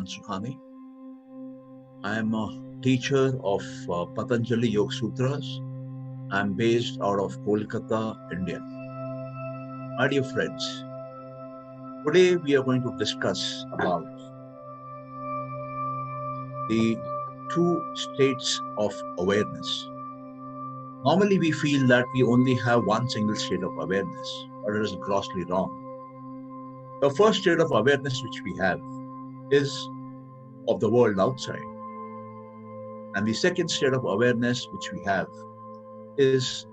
Mansukhani. I am a teacher of Patanjali Yoga Sutras. I am based out of Kolkata, India. My dear friends, today we are going to discuss about the two states of awareness. Normally we feel that we only have one single state of awareness, but it is grossly wrong. The first state of awareness which we have is of the world outside. And the second state of awareness which we have is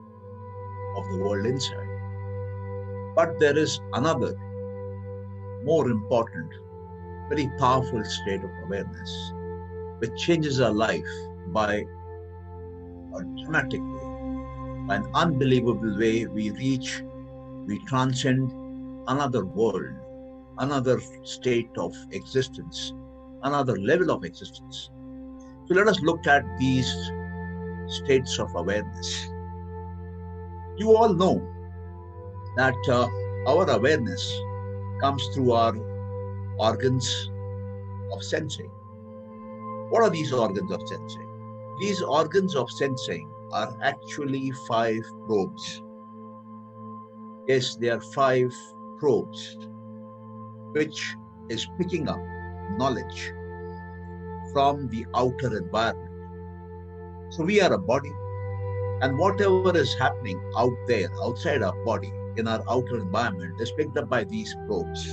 of the world inside. But there is another, more important, very powerful state of awareness which changes our life by a dramatic way, by an unbelievable way. We transcend another world, another state of existence, another level of existence. So let us look at these states of awareness. You all know that our awareness comes through our organs of sensing. What are these organs of sensing? These organs of sensing are actually 5 probes. Yes, they are 5 probes which is picking up knowledge from the outer environment. So we are a body, and whatever is happening out there, outside our body, in our outer environment, is picked up by these probes.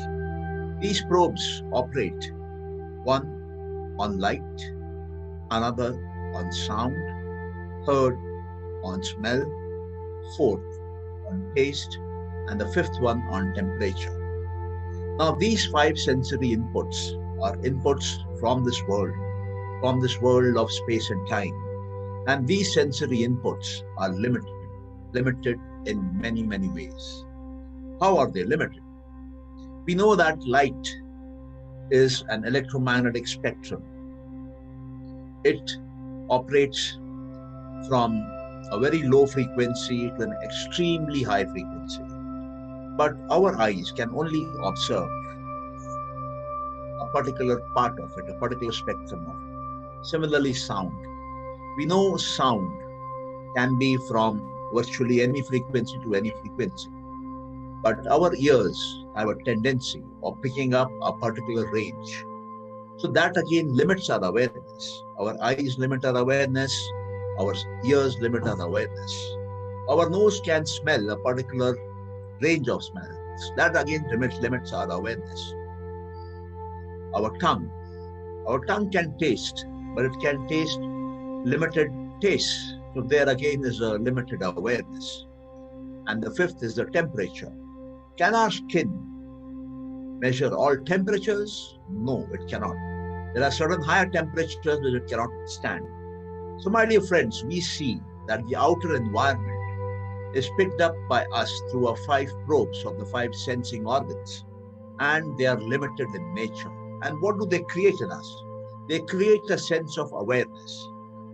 These probes operate, one on light, another on sound, third on smell, fourth on taste, and the 5th one on temperature. Now these 5 sensory inputs are inputs from this world of space and time. And these sensory inputs are limited in many, many ways. How are they limited? We know that light is an electromagnetic spectrum. It operates from a very low frequency to an extremely high frequency. But our eyes can only observe a particular part of it, a particular spectrum of it. Similarly, sound. We know sound can be from virtually any frequency to any frequency. But our ears have a tendency of picking up a particular range. So that again limits our awareness. Our eyes limit our awareness. Our ears limit our awareness. Our nose can smell a particular range of smells. That again limits our awareness. Our tongue can taste, but it can taste limited taste. So there again is a limited awareness. And the 5th is the temperature. Can our skin measure all temperatures? No, it cannot. There are certain higher temperatures which it cannot stand. So my dear friends, we see that the outer environment is picked up by us through our 5 probes of the 5 sensing organs, and they are limited in nature. And what do they create in us? They create a sense of awareness.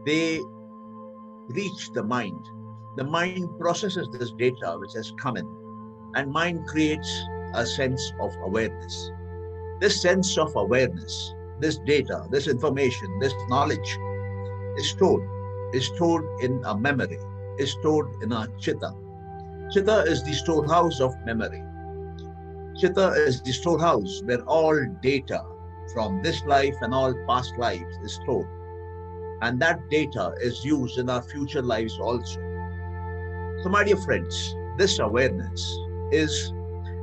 They reach the mind. The mind processes this data which has come in, and mind creates a sense of awareness. This sense of awareness, this data, this information, this knowledge is stored in a memory, is stored in a chitta. Chitta is the storehouse of memory. Chitta is the storehouse where all data from this life and all past lives is stored. And that data is used in our future lives also. So my dear friends, this awareness is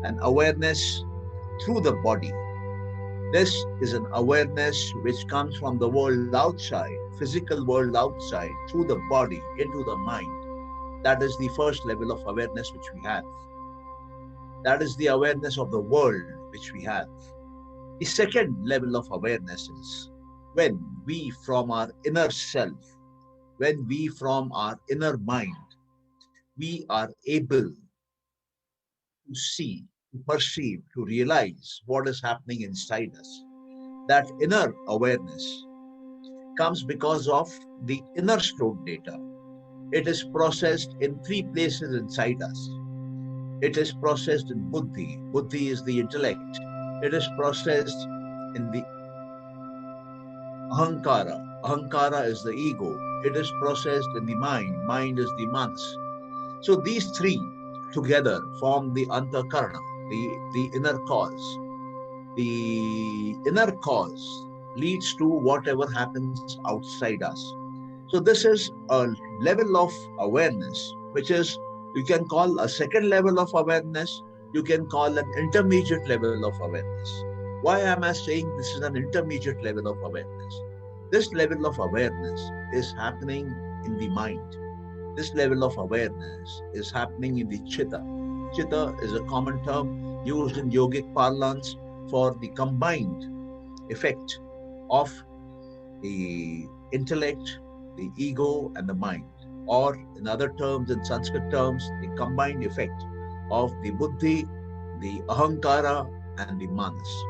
an awareness through the body. This is an awareness which comes from the world outside, physical world outside, through the body into the mind. That is the first level of awareness which we have. That is the awareness of the world which we have. The second level of awareness is when we from our inner self, when we from our inner mind, we are able to see, to perceive, to realize what is happening inside us. That inner awareness comes because of the inner stored data. It is processed in 3 places inside us. It is processed in buddhi. Buddhi is the intellect. It is processed in the Ahankara. Ahankara is the ego. It is processed in the mind. Mind is the manas. So these three together form the antakarana, the inner cause. The inner cause leads to whatever happens outside us. So this is a level of awareness, which is, you can call a second level of awareness, you can call an intermediate level of awareness. Why am I saying this is an intermediate level of awareness? This level of awareness is happening in the mind. This level of awareness is happening in the chitta. Chitta is a common term used in yogic parlance for the combined effect of the intellect, the ego, and the mind. Or in other terms, in Sanskrit terms, the combined effect of the buddhi, the ahankara, and the manas.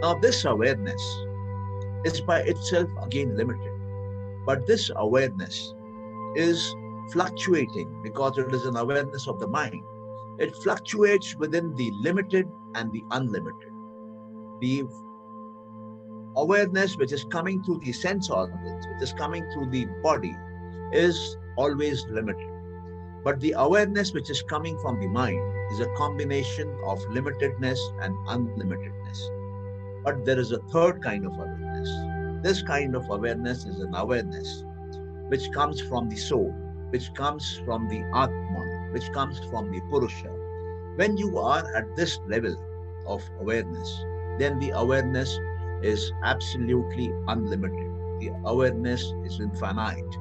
Now this awareness is by itself again limited, but this awareness is fluctuating because it is an awareness of the mind. It fluctuates within the limited and the unlimited. The awareness which is coming through the sense organs, which is coming through the body, is always limited. But the awareness which is coming from the mind is a combination of limitedness and unlimitedness. But there is a third kind of awareness. This kind of awareness is an awareness which comes from the soul, which comes from the Atma, which comes from the Purusha. When you are at this level of awareness, then the awareness is absolutely unlimited. The awareness is infinite.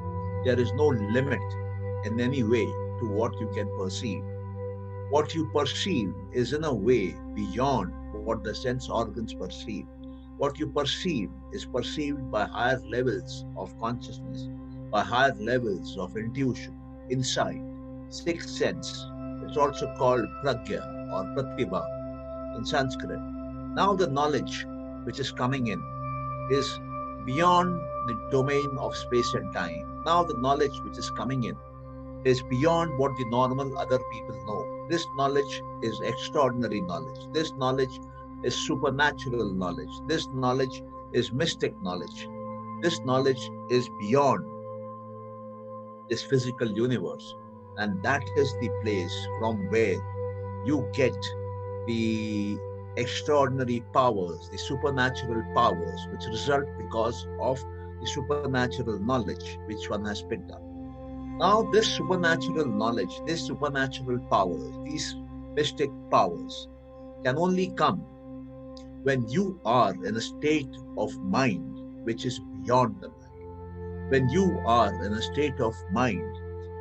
There is no limit in any way to what you can perceive. What you perceive is in a way beyond what the sense organs perceive. What you perceive is perceived by higher levels of consciousness, by higher levels of intuition, insight, sixth sense. It's also called pragya or pratibha in Sanskrit. Now the knowledge which is coming in is beyond the domain of space and time. Now the knowledge which is coming in is beyond what the normal other people know. This knowledge is extraordinary knowledge. This knowledge is supernatural knowledge. This knowledge is mystic knowledge. This knowledge is beyond this physical universe. And that is the place from where you get the extraordinary powers, the supernatural powers, which result because of the supernatural knowledge which one has picked up. Now this supernatural knowledge, this supernatural powers, these mystic powers can only come when you are in a state of mind which is beyond the mind. When you are in a state of mind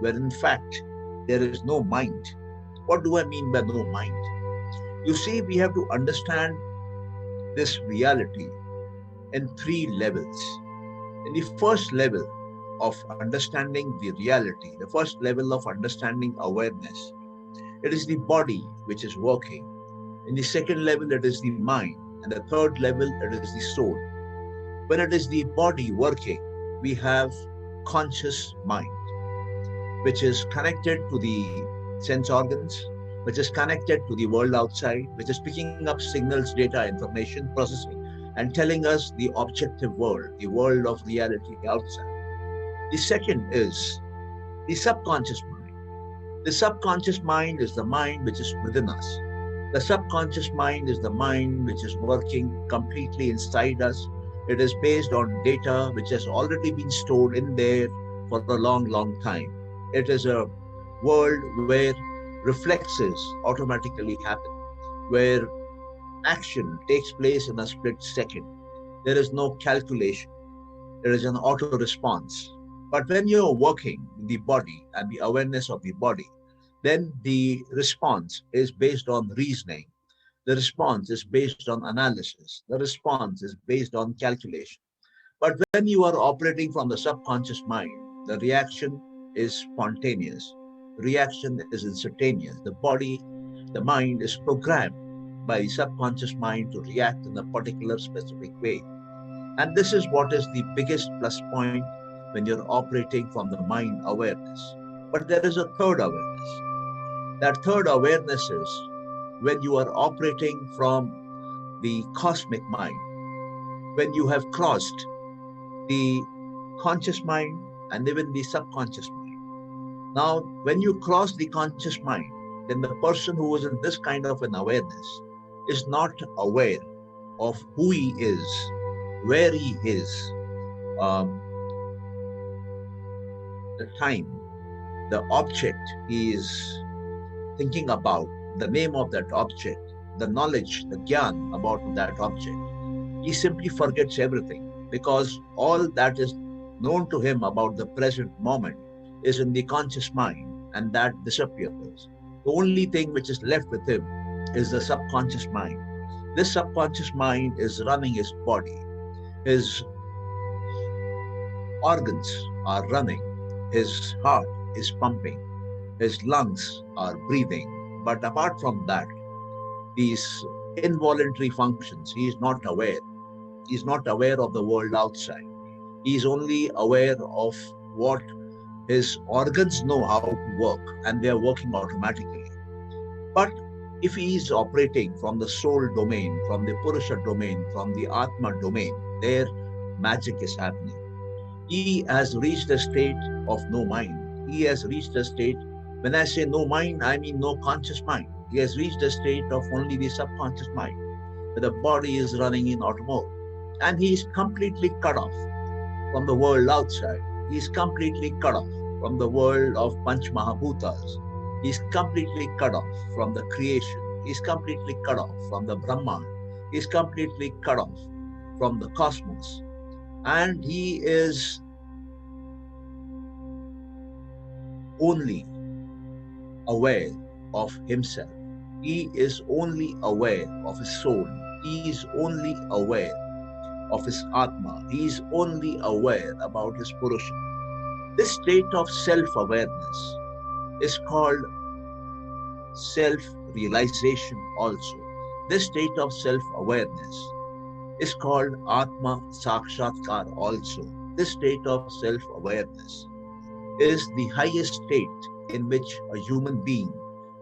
where in fact there is no mind. What do I mean by no mind? You see, we have to understand this reality in three levels. In the first level of understanding the reality, the first level of understanding awareness, it is the body which is working. In the second level, it is the mind. And the third level, it is the soul. When it is the body working, we have conscious mind, which is connected to the sense organs, which is connected to the world outside, which is picking up signals, data, information, processing, and telling us the objective world, the world of reality outside. The second is the subconscious mind. The subconscious mind is the mind which is within us. The subconscious mind is the mind which is working completely inside us. It is based on data which has already been stored in there for a long, long time. It is a world where reflexes automatically happen, where action takes place in a split second. There is no calculation. There is an auto response. But when you're working the body and the awareness of the body, then the response is based on reasoning. The response is based on analysis. The response is based on calculation. But when you are operating from the subconscious mind, the reaction is spontaneous. Reaction is instantaneous. The body, the mind is programmed by the subconscious mind to react in a particular specific way. And this is what is the biggest plus point when you're operating from the mind awareness. But there is a third awareness. That third awareness is when you are operating from the cosmic mind, when you have crossed the conscious mind, and even the subconscious mind. Now, when you cross the conscious mind, then the person who is in this kind of an awareness is not aware of who he is, where he is, um, the time, the object he is thinking about, the name of that object, the knowledge, the gyan about that object. He simply forgets everything because all that is known to him about the present moment is in the conscious mind, and that disappears. The only thing which is left with him is the subconscious mind. This subconscious mind is running his body. His organs are running. His heart is pumping. His lungs are breathing. But apart from that, these involuntary functions, he is not aware. He is not aware of the world outside. He is only aware of what his organs know how to work, and they are working automatically. But if he is operating from the soul domain, from the Purusha domain, from the Atma domain, there magic is happening. He has reached a state of no mind. He has reached a state, when I say no mind, I mean no conscious mind. He has reached a state of only the subconscious mind, where the body is running in auto mode. And he is completely cut off from the world outside. He is completely cut off from the world of Panch Mahabhutas. He is completely cut off from the creation. He is completely cut off from the Brahman. He is completely cut off from the cosmos. And he is only aware of himself. He is only aware of his soul. He is only aware of his Atma. He is only aware about his Purusha. This state of self-awareness is called self-realization also. This state of self-awareness is called Atma Sakshatkar also. This state of self-awareness is the highest state in which a human being,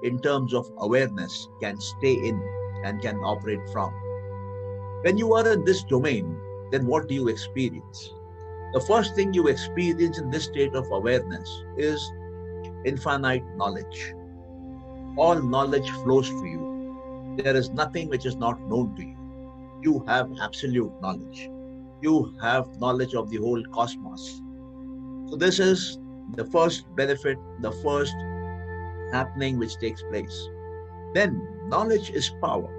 in terms of awareness, can stay in and can operate from. When you are in this domain, then what do you experience? The first thing you experience in this state of awareness is infinite knowledge. All knowledge flows to you. There is nothing which is not known to you. You have absolute knowledge. You have knowledge of the whole cosmos. So this is the first benefit, the first happening which takes place. Then knowledge is power.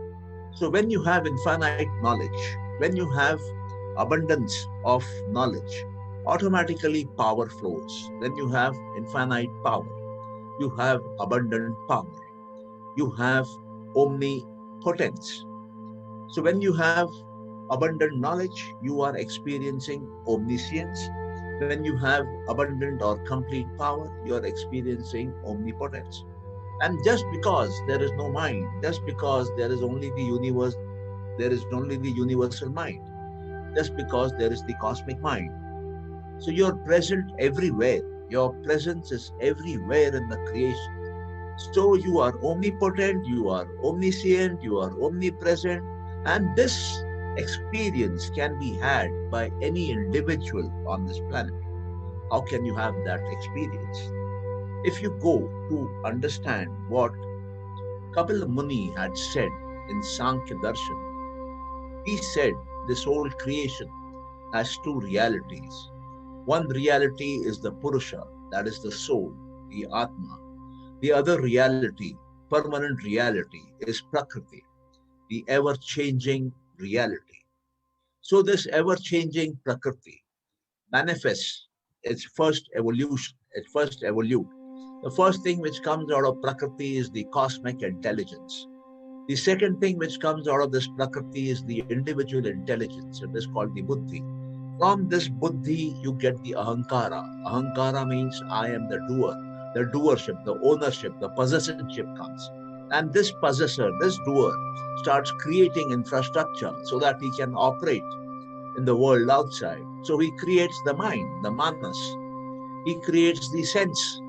So when you have infinite knowledge, when you have abundance of knowledge, automatically power flows. When you have infinite power, you have abundant power. You have omnipotence. So when you have abundant knowledge, you are experiencing omniscience. When you have abundant or complete power, you are experiencing omnipotence. And just because there is no mind, just because there is only the universe, there is only the universal mind, just because there is the cosmic mind. So you're present everywhere. Your presence is everywhere in the creation. So you are omnipotent, you are omniscient, you are omnipresent, and this experience can be had by any individual on this planet. How can you have that experience? If you go to understand what Kapila Muni had said in Sankhya Darshan, he said this whole creation has two realities. One reality is the Purusha, that is the soul, the Atma. The other reality, permanent reality, is Prakriti, the ever-changing reality. So this ever-changing Prakriti manifests its first evolution, its first evolute. The first thing which comes out of Prakriti is the cosmic intelligence. The second thing which comes out of this Prakriti is the individual intelligence. It is called the Buddhi. From this Buddhi, you get the Ahankara. Ahankara means I am the doer. The doership, the ownership, the possessorship comes. And this possessor, this doer, starts creating infrastructure so that he can operate in the world outside. So he creates the mind, the manas. He creates the sense,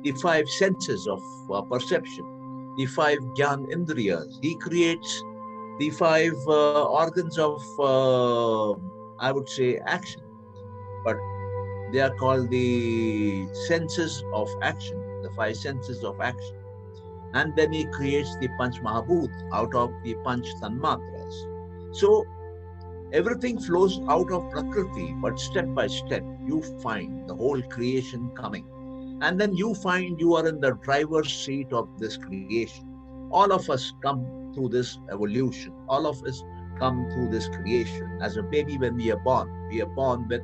the five senses of perception, the five Gyan Indriyas. He creates the five organs of, I would say, action. but they are called the senses of action, the five senses of action. And then he creates the Panch Mahabhut out of the Panch Tanmatras. So everything flows out of Prakriti, but step by step, you find the whole creation coming. And then you find you are in the driver's seat of this creation. All of us come through this evolution. All of us come through this creation. As a baby, when we are born with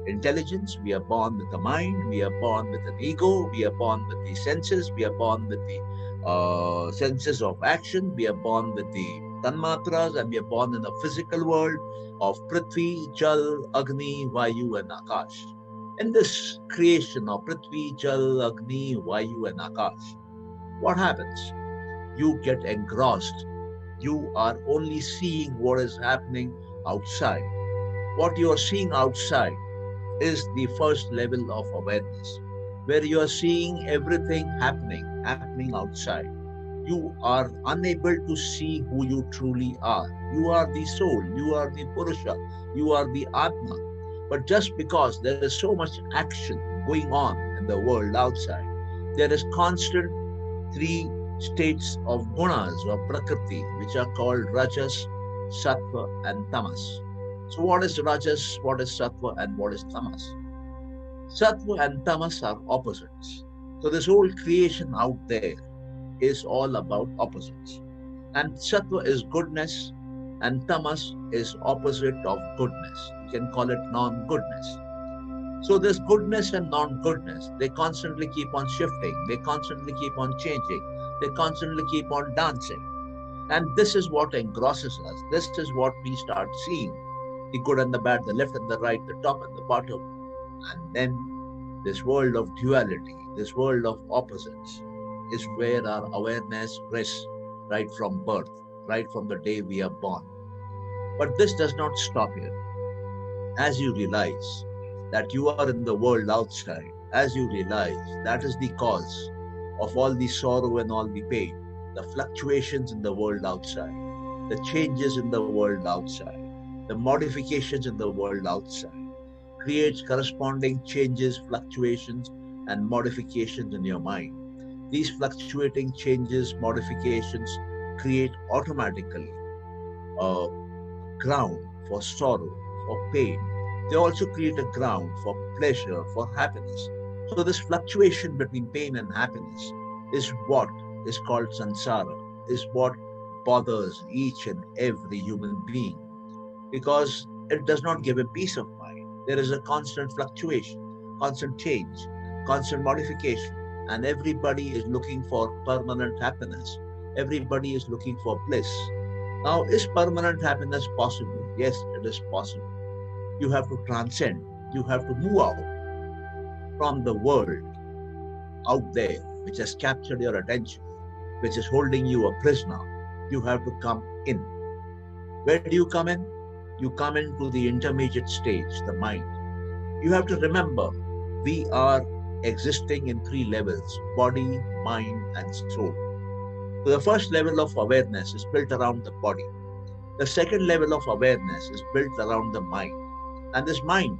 intelligence, we are born with a mind, we are born with an ego, we are born with the senses, we are born with the senses of action, we are born with the tanmatras, and we are born in a physical world of Prithvi, Jal, Agni, Vayu, and Akash. In this creation of Prithvi, Jal, Agni, Vayu, and Akash, what happens? You get engrossed. You are only seeing what is happening outside. What you are seeing outside is the first level of awareness, where you are seeing everything happening outside. You are unable to see who you truly are. You are the soul, you are the Purusha, you are the Atma. But just because there is so much action going on in the world outside, there is constant three states of gunas or Prakriti, which are called Rajas, Sattva, and Tamas. So what is Rajas, what is Sattva, and what is Tamas? Sattva and Tamas are opposites. So this whole creation out there is all about opposites. And Sattva is goodness, and Tamas is opposite of goodness. You can call it non-goodness. So this goodness and non-goodness, they constantly keep on shifting, they constantly keep on changing, they constantly keep on dancing. And this is what engrosses us. This is what we start seeing. The good and the bad, the left and the right, the top and the bottom. And then this world of duality, this world of opposites is where our awareness rests right from birth, right from the day we are born. But this does not stop here. As you realize that you are in the world outside, as you realize that is the cause of all the sorrow and all the pain, the fluctuations in the world outside, the changes in the world outside, the modifications in the world outside, creates corresponding changes, fluctuations, and modifications in your mind. These fluctuating changes, modifications create automatically a ground for sorrow, for pain. They also create a ground for pleasure, for happiness. So this fluctuation between pain and happiness is what is called samsara, is what bothers each and every human being, because it does not give a peace of mind. There is a constant fluctuation, constant change, constant modification, and everybody is looking for permanent happiness. Everybody is looking for bliss. Now, is permanent happiness possible? Yes, it is possible. You have to transcend. You have to move out from the world out there, which has captured your attention, which is holding you a prisoner. You have to come in. Where do you come in? You come into the intermediate stage, the mind. You have to remember, we are existing in three levels: body, mind, and soul. So the first level of awareness is built around the body. The second level of awareness is built around the mind. And this mind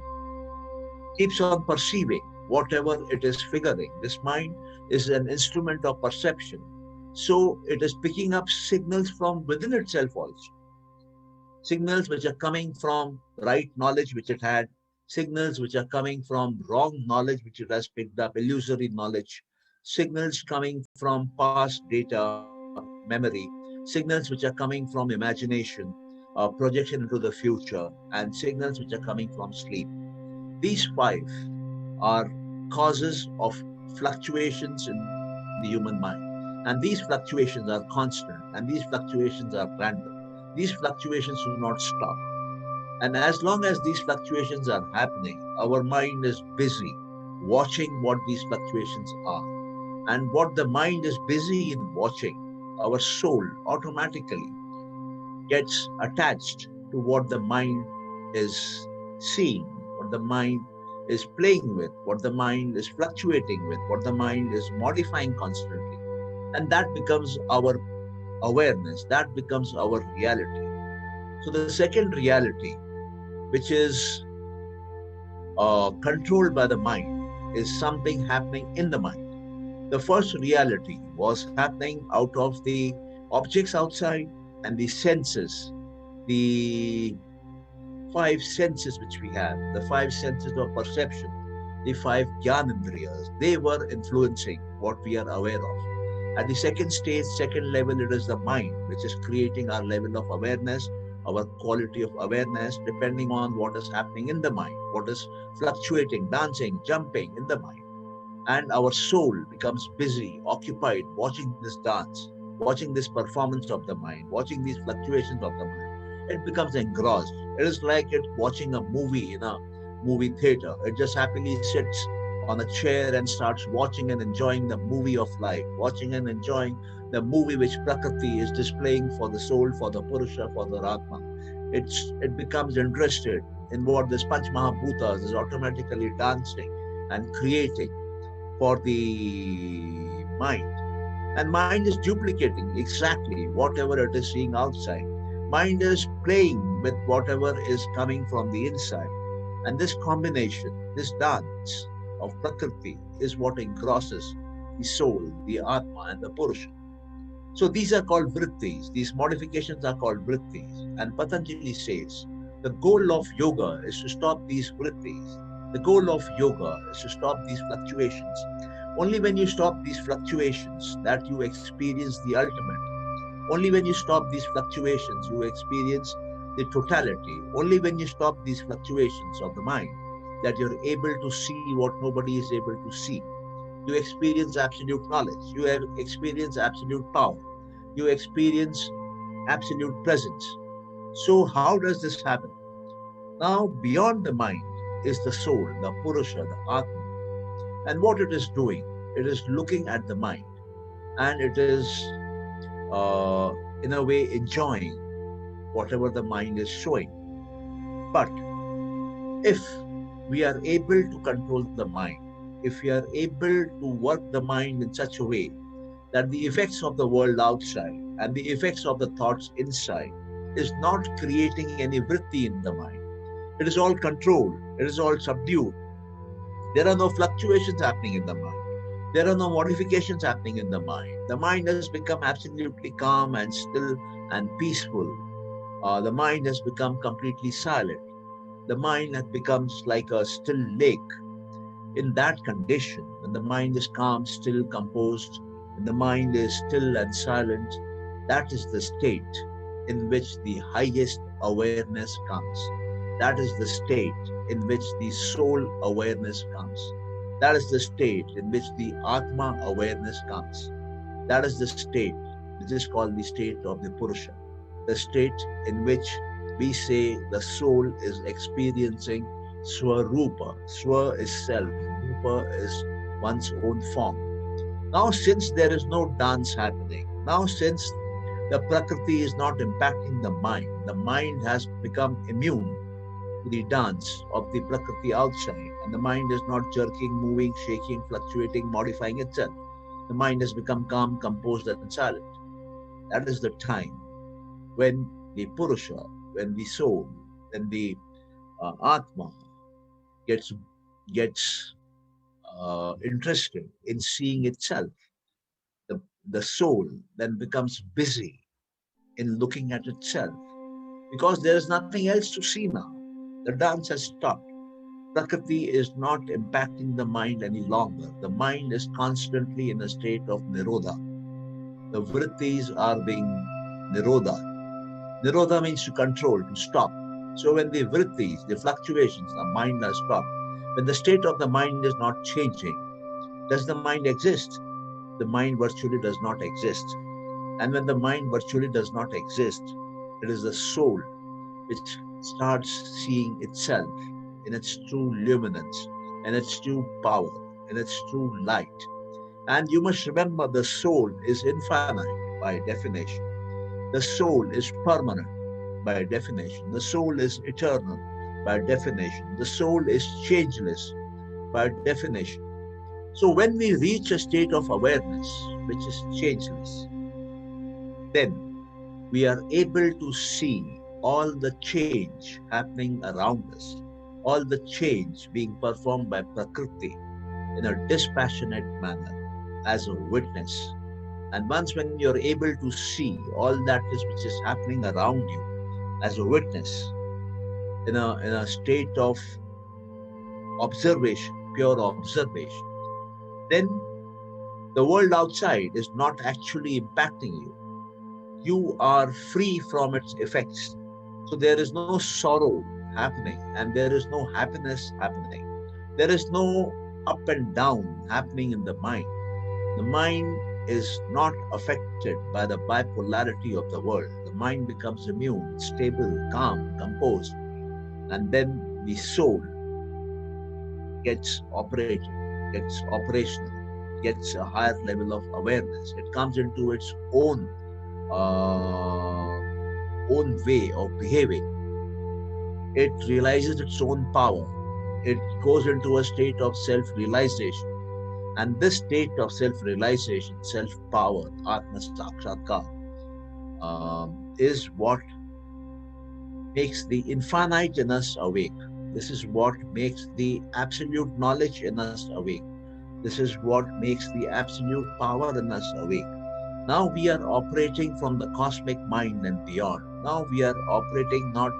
keeps on perceiving whatever it is figuring. This mind is an instrument of perception. So it is picking up signals from within itself also. Signals which are coming from right knowledge which it had, signals which are coming from wrong knowledge which it has picked up, illusory knowledge, signals coming from past data, memory, signals which are coming from imagination, projection into the future, and signals which are coming from sleep. These five are causes of fluctuations in the human mind. And these fluctuations are constant, and these fluctuations are random. These fluctuations do not stop. And as long as these fluctuations are happening, our mind is busy watching what these fluctuations are. And what the mind is busy in watching, our soul automatically gets attached to what the mind is seeing, what the mind is playing with, what the mind is fluctuating with, what the mind is modifying constantly. And that becomes our awareness, that becomes our reality. So the second reality, which is controlled by the mind, is something happening in the mind. The first reality was happening out of the objects outside and the senses, the five senses which we have, the five senses of perception, the five Gyanendriyas, they were influencing what we are aware of. At the second stage, second level, it is the mind which is creating our level of awareness, our quality of awareness, depending on what is happening in the mind, what is fluctuating, dancing, jumping in the mind. And our soul becomes busy, occupied, watching this dance, watching this performance of the mind, watching these fluctuations of the mind. It becomes engrossed. It is like it watching a movie in a movie theater. It just happily sits on a chair and starts watching and enjoying the movie of life, watching and enjoying the movie which Prakriti is displaying for the soul, for the Purusha, for the Atma. It becomes interested in what this Panch Mahabhutas is automatically dancing and creating for the mind. And mind is duplicating exactly whatever it is seeing outside. Mind is playing with whatever is coming from the inside. And this combination, this dance of Prakriti is what engrosses the soul, the Atma and the Purusha. So these are called vrittis. These modifications are called vrittis. And Patanjali says, the goal of yoga is to stop these vrittis. The goal of yoga is to stop these fluctuations. Only when you stop these fluctuations that you experience the ultimate. Only when you stop these fluctuations, you experience the totality. Only when you stop these fluctuations of the mind, that you're able to see what nobody is able to see. You experience absolute knowledge. You experience absolute power. You experience absolute presence. So how does this happen? Now, beyond the mind is the soul, the Purusha, the Atma. And what it is doing, it is looking at the mind and it is, in a way, enjoying whatever the mind is showing. But if we are able to control the mind, if we are able to work the mind in such a way that the effects of the world outside and the effects of the thoughts inside is not creating any vritti in the mind, it is all controlled, it is all subdued. There are no fluctuations happening in the mind. There are no modifications happening in the mind. The mind has become absolutely calm and still and peaceful. The mind has become completely silent. The mind becomes like a still lake. In that condition, when the mind is calm, still, composed, when the mind is still and silent, that is the state in which the highest awareness comes. That is the state in which the soul awareness comes. That is the state in which the Atma awareness comes. That is the state which is called the state of the Purusha. The state in which we say the soul is experiencing Swarupa. Swa is self, Rupa is one's own form. Now, since there is no dance happening, now since the Prakriti is not impacting the mind has become immune to the dance of the Prakriti outside, and the mind is not jerking, moving, shaking, fluctuating, modifying itself. The mind has become calm, composed, and silent. That is the time when the Purusha, when the soul, when the Atma gets interested in seeing itself. The soul then becomes busy in looking at itself because there is nothing else to see now. The dance has stopped. Prakriti is not impacting the mind any longer. The mind is constantly in a state of Nerodha. The vrittis are being Nerodha. Nerodha means to control, to stop. So when the vrittis, the fluctuations, the mind has stopped, when the state of the mind is not changing, does the mind exist? The mind virtually does not exist. And when the mind virtually does not exist, it is the soul which starts seeing itself in its true luminance, in its true power, in its true light. And you must remember the soul is infinite by definition. The soul is permanent by definition. The soul is eternal by definition. The soul is changeless by definition. So when we reach a state of awareness which is changeless, then we are able to see all the change happening around us, all the change being performed by Prakriti in a dispassionate manner as a witness. And once when you're able to see all that is which is happening around you as a witness in a state of observation, pure observation, then the world outside is not actually impacting you. You are free from its effects. So there is no sorrow happening and there is no happiness happening. There is no up and down happening in the mind. The mind is not affected by the bipolarity of the world. The mind becomes immune, stable, calm, composed, and then the soul gets operated, gets operational, gets a higher level of awareness. It comes into its own way of behaving. It realizes its own power. It goes into a state of self-realization. And this state of self-realization, self-power, Atma Sakshatkar, is what makes the infinite in us awake. This is what makes the absolute knowledge in us awake. This is what makes the absolute power in us awake. Now we are operating from the cosmic mind and beyond. Now we are operating not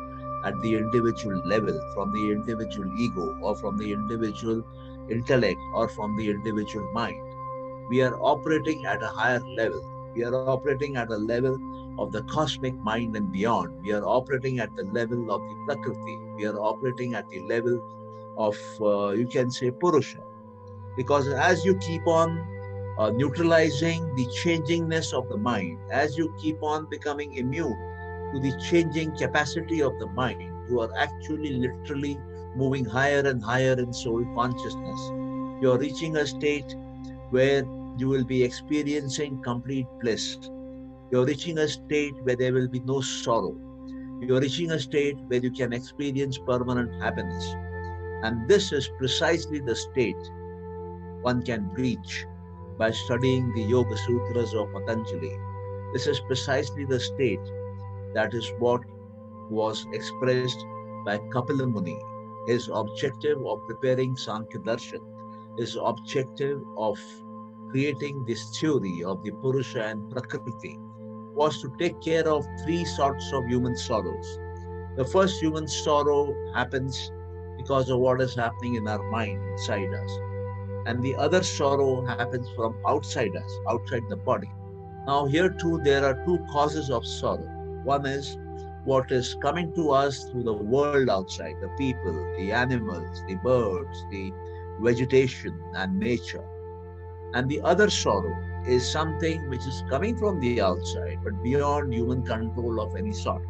at the individual level, from the individual ego or from the individual intellect or from the individual mind. We are operating at a higher level. We are operating at a level of the cosmic mind and beyond. We are operating at the level of the Prakriti. We are operating at the level of, you can say, Purusha. Because as you keep on neutralizing the changingness of the mind, as you keep on becoming immune to the changing capacity of the mind, you are actually literally moving higher and higher in soul consciousness. You are reaching a state where you will be experiencing complete bliss. You are reaching a state where there will be no sorrow. You are reaching a state where you can experience permanent happiness. And this is precisely the state one can reach by studying the Yoga Sutras of Patanjali. This is precisely the state that is what was expressed by Kapila Muni. His objective of preparing Sankhya Darshan, his objective of creating this theory of the Purusha and Prakriti was to take care of three sorts of human sorrows. The first human sorrow happens because of what is happening in our mind inside us. And the other sorrow happens from outside us, outside the body. Now here too, there are two causes of sorrow. One is what is coming to us through the world outside, the people, the animals, the birds, the vegetation and nature. And the other sorrow is something which is coming from the outside, but beyond human control of any sort.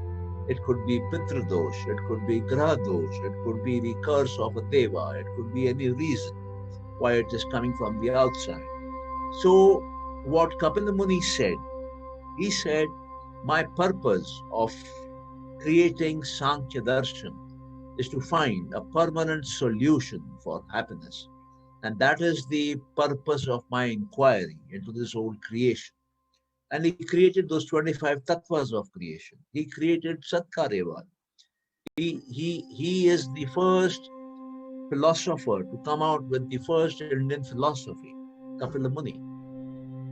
It could be Pitra dosh, it could be Graha dosh, it could be the curse of a Deva, it could be any reason why it is coming from the outside. So what Kapila Muni said, he said, my purpose of creating Sankhya Darshan is to find a permanent solution for happiness. And that is the purpose of my inquiry into this whole creation. And he created those 25 tattvas of creation. He created Satkaryavan. He is the first philosopher to come out with the first Indian philosophy, Kapila Muni.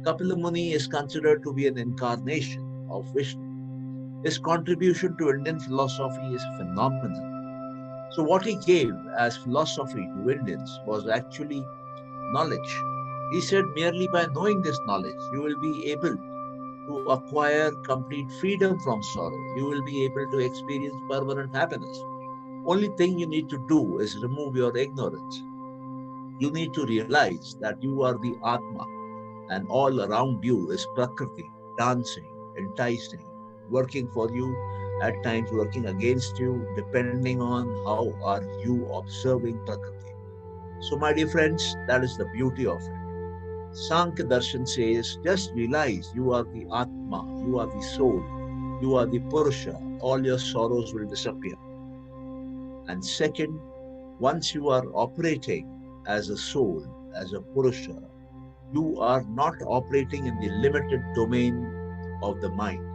Kapila Muni is considered to be an incarnation of Vishnu. His contribution to Indian philosophy is phenomenal. So what he gave as philosophy to Indians was actually knowledge. He said merely by knowing this knowledge, you will be able to acquire complete freedom from sorrow. You will be able to experience permanent happiness. Only thing you need to do is remove your ignorance. You need to realize that you are the Atma and all around you is Prakriti, dancing, enticing, working for you, at times working against you, depending on how are you observing Prakriti. So my dear friends, that is the beauty of it. Sankhya Darshan says, just realize you are the Atma, you are the soul, you are the Purusha, all your sorrows will disappear. And second, once you are operating as a soul, as a Purusha, you are not operating in the limited domain of the mind.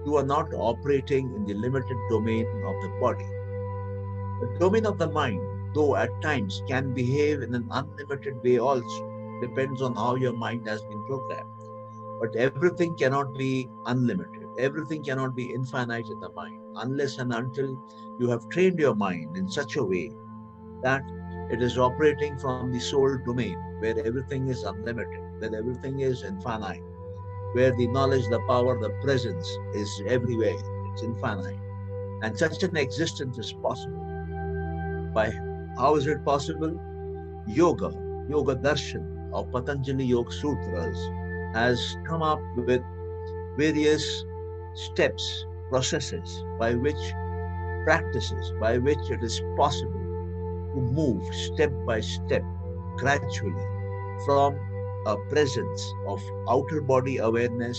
You are not operating in the limited domain of the body. The domain of the mind, though at times can behave in an unlimited way also, depends on how your mind has been programmed. But everything cannot be unlimited. Everything cannot be infinite in the mind unless and until you have trained your mind in such a way that it is operating from the soul domain where everything is unlimited, where everything is infinite, where the knowledge, the power, the presence is everywhere. It's infinite. And such an existence is possible. By how is it possible? Yoga, Yoga Darshan of Patanjali Yoga Sutras has come up with various steps, processes by which practices by which it is possible to move step by step, gradually, from a presence of outer body awareness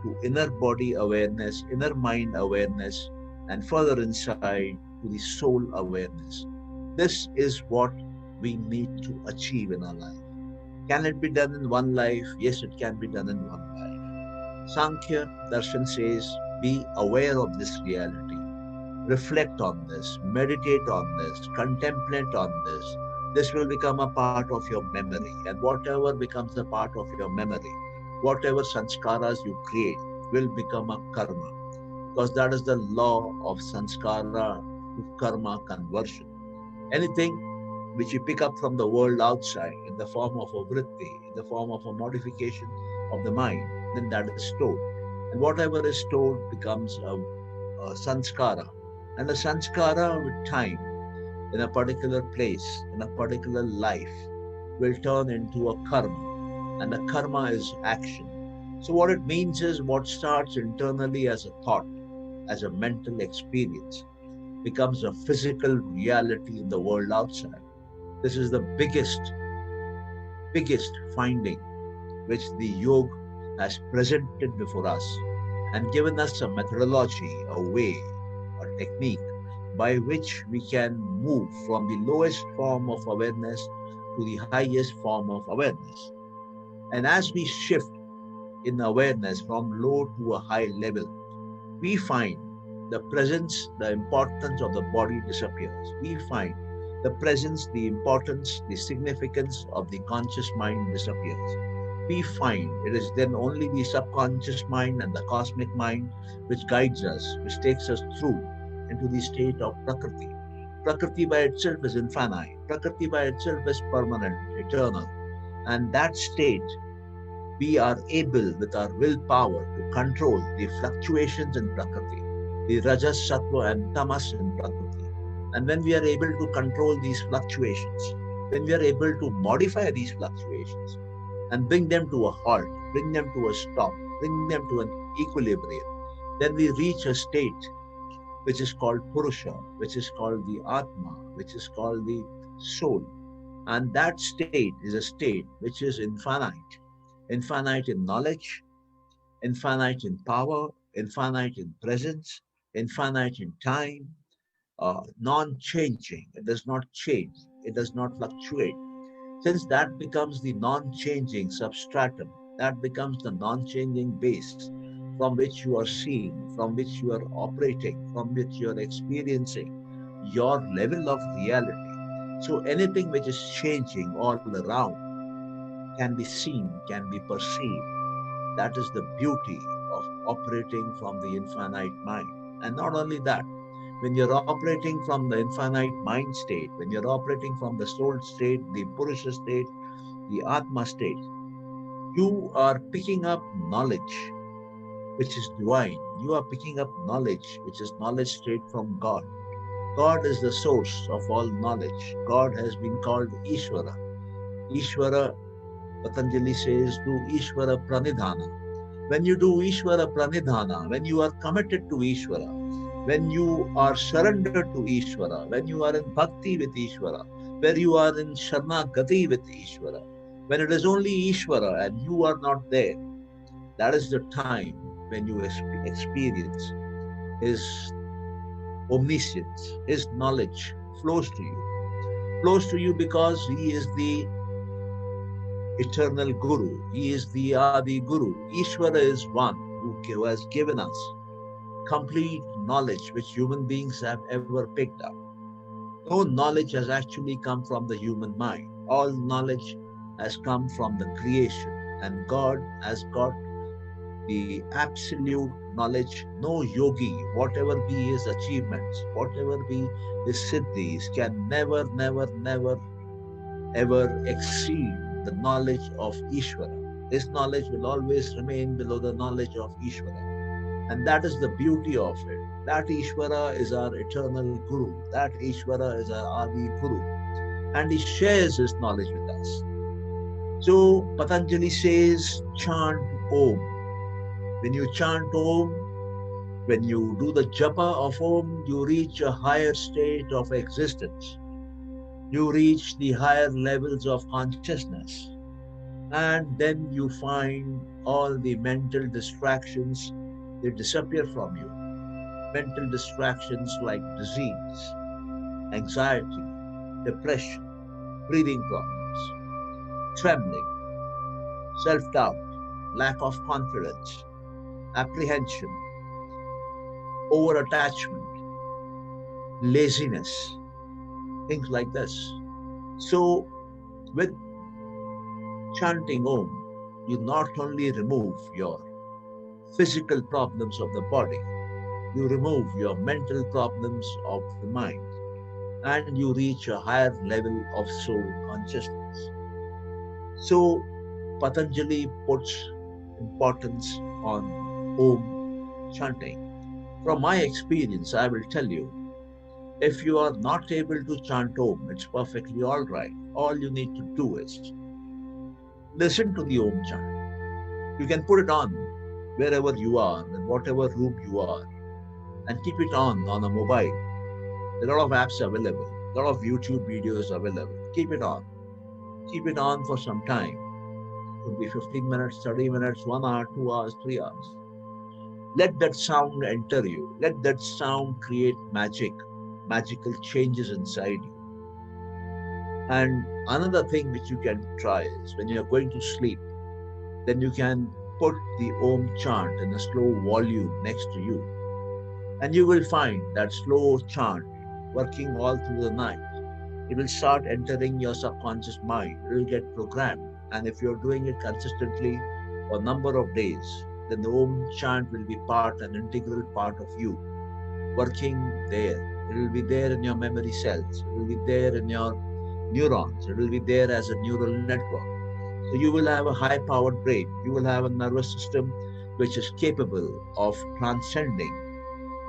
to inner body awareness, inner mind awareness, and further inside to the soul awareness. This is what we need to achieve in our life. Can it be done in one life? Yes, it can be done in one life. Sankhya Darshan says, be aware of this reality. Reflect on this, meditate on this, contemplate on this. This will become a part of your memory, and whatever becomes a part of your memory, whatever sanskaras you create, will become a karma, because that is the law of sanskara to karma conversion. Anything which you pick up from the world outside in the form of a vritti, in the form of a modification of the mind, then that is stored. And whatever is stored becomes a sanskara. And the sanskara with time, in a particular place, in a particular life, will turn into a karma. And the karma is action. So what it means is what starts internally as a thought, as a mental experience, becomes a physical reality in the world outside. This is the biggest finding which the yoga has presented before us and given us a methodology, a way, a technique by which we can move from the lowest form of awareness to the highest form of awareness. And as we shift in awareness from low to a high level, we find the presence, the importance of the body disappears. We find the presence, the importance, the significance of the conscious mind disappears. We find it is then only the subconscious mind and the cosmic mind which guides us, which takes us through into the state of Prakriti. Prakriti by itself is infinite. Prakriti by itself is permanent, eternal. And that state, we are able with our willpower to control the fluctuations in Prakriti, the Rajas, Sattva and Tamas in Prakriti. And when we are able to control these fluctuations, when we are able to modify these fluctuations and bring them to a halt, bring them to a stop, bring them to an equilibrium, then we reach a state which is called Purusha, which is called the Atma, which is called the soul. And that state is a state which is infinite. Infinite in knowledge, infinite in power, infinite in presence, infinite in time, non-changing. It does not change. It does not fluctuate. Since that becomes the non-changing substratum, that becomes the non-changing base from which you are seeing, from which you are operating, from which you are experiencing your level of reality. So anything which is changing all around can be seen, can be perceived. That is the beauty of operating from the infinite mind. And not only that, when you're operating from the infinite mind state, when you're operating from the soul state, the Purusha state, the Atma state, you are picking up knowledge which is divine. You are picking up knowledge which is knowledge straight from God. God is the source of all knowledge. God has been called Ishvara. Ishvara, Patanjali says, do Ishvara Pranidhana. When you do Ishvara Pranidhana, when you are committed to Ishvara, when you are surrendered to Ishvara, when you are in bhakti with Ishvara, where you are in Sharanagati with Ishvara, when it is only Ishvara and you are not there, that is the time when you experience His omniscience, His knowledge flows to you. Flows to you because He is the eternal Guru. He is the Adi Guru. Ishvara is one who has given us complete knowledge which human beings have ever picked up. No knowledge has actually come from the human mind. All knowledge has come from the creation, and God has got the absolute knowledge. No yogi, whatever be his achievements, whatever be his siddhis, can never ever exceed the knowledge of Ishvara. His knowledge will always remain below the knowledge of Ishvara. And that is the beauty of it. That Ishvara is our eternal Guru. That Ishvara is our Adi Guru. And he shares his knowledge with us. So Patanjali says, chant Om. When you chant Om, when you do the japa of Om, you reach a higher state of existence. You reach the higher levels of consciousness. And then you find all the mental distractions, they disappear from you. Mental distractions like disease, anxiety, depression, breathing problems, trembling, self-doubt, lack of confidence, apprehension, over-attachment, laziness, things like this. So with chanting Om, you not only remove your physical problems of the body, you remove your mental problems of the mind, and you reach a higher level of soul consciousness. So Patanjali puts importance on Om chanting. From my experience, I will tell you, if you are not able to chant Om, it's perfectly all right. All you need to do is listen to the Om chant. You can put it on wherever you are, in whatever room you are, and keep it on a mobile. There are a lot of apps available, a lot of YouTube videos available. Keep it on. Keep it on for some time. It could be 15 minutes, 30 minutes, 1 hour, 2 hours, 3 hours. Let that sound enter you. Let that sound create magical changes inside you. And another thing which you can try is when you're going to sleep, then you can put the Om chant in a slow volume next to you. And you will find that slow chant working all through the night. It will start entering your subconscious mind. It will get programmed. And if you're doing it consistently for a number of days, then the Om chant will be an integral part of you, working there. It will be there in your memory cells. It will be there in your neurons. It will be there as a neural network. So you will have a high-powered brain. You will have a nervous system which is capable of transcending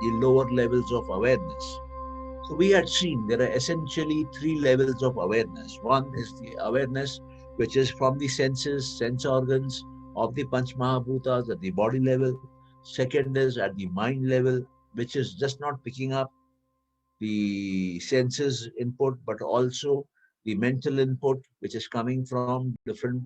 the lower levels of awareness. So we had seen there are essentially 3 levels of awareness. One is the awareness which is from the senses, sense organs of the Panch Mahabhutas at the body level. Second is at the mind level, which is just not picking up the senses input, but also the mental input, which is coming from different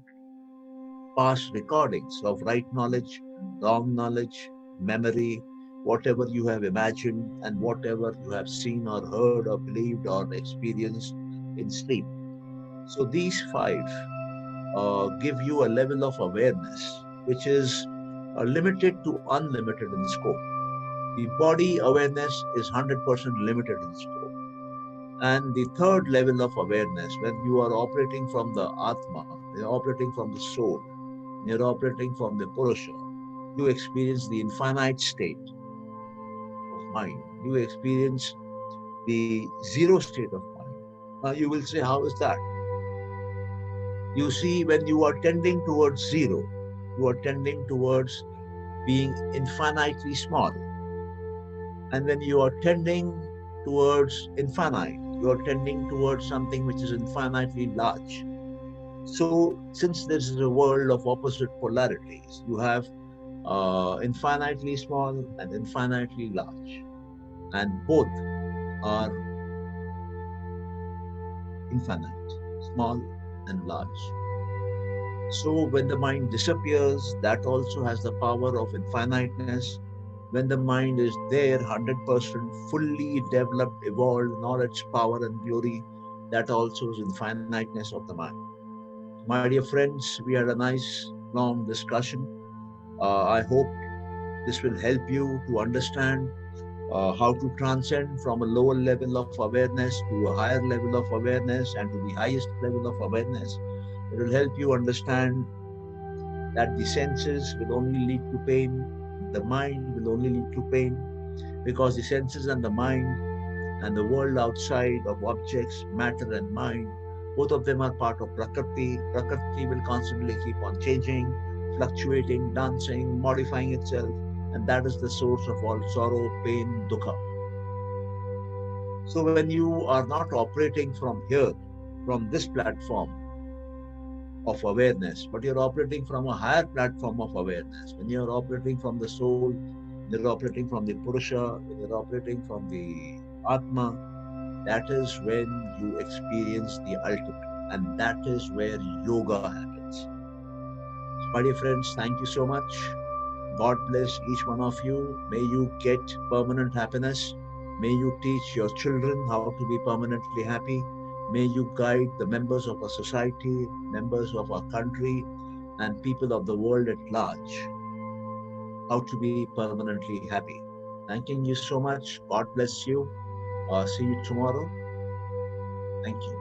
past recordings of right knowledge, wrong knowledge, memory, whatever you have imagined and whatever you have seen or heard or believed or experienced in sleep. So these 5 give you a level of awareness which is limited to unlimited in scope. The body awareness is 100% limited in scope. And the third level of awareness, when you are operating from the Atma, you're operating from the soul, you're operating from the Purusha, you experience the infinite state of mind. You experience the zero state of mind. Now you will say, how is that? You see, when you are tending towards zero, you are tending towards being infinitely small. And when you are tending towards infinite, you are tending towards something which is infinitely large. So since this is a world of opposite polarities, you have infinitely small and infinitely large. And both are infinite, small and large. So when the mind disappears, that also has the power of infiniteness. When the mind is there, 100% fully developed, evolved in all its power and glory, that also is infiniteness of the mind. My dear friends, we had a nice long discussion. I hope this will help you to understand how to transcend from a lower level of awareness to a higher level of awareness and to the highest level of awareness. It will help you understand that the senses will only lead to pain, the mind will only lead to pain, because the senses and the mind and the world outside of objects, matter and mind, both of them are part of Prakriti. Prakriti will constantly keep on changing, fluctuating, dancing, modifying itself, and that is the source of all sorrow, pain, dukkha. So when you are not operating from here, from this platform of awareness, but you're operating from a higher platform of awareness, when you're operating from the soul, you're operating from the Purusha, when you're operating from the Atma, that is when you experience the ultimate. And that is where yoga happens. So, my dear friends, thank you so much. God bless each one of you. May you get permanent happiness. May you teach your children how to be permanently happy. May you guide the members of our society, members of our country, and people of the world at large how to be permanently happy. Thanking you so much. God bless you. See you tomorrow. Thank you.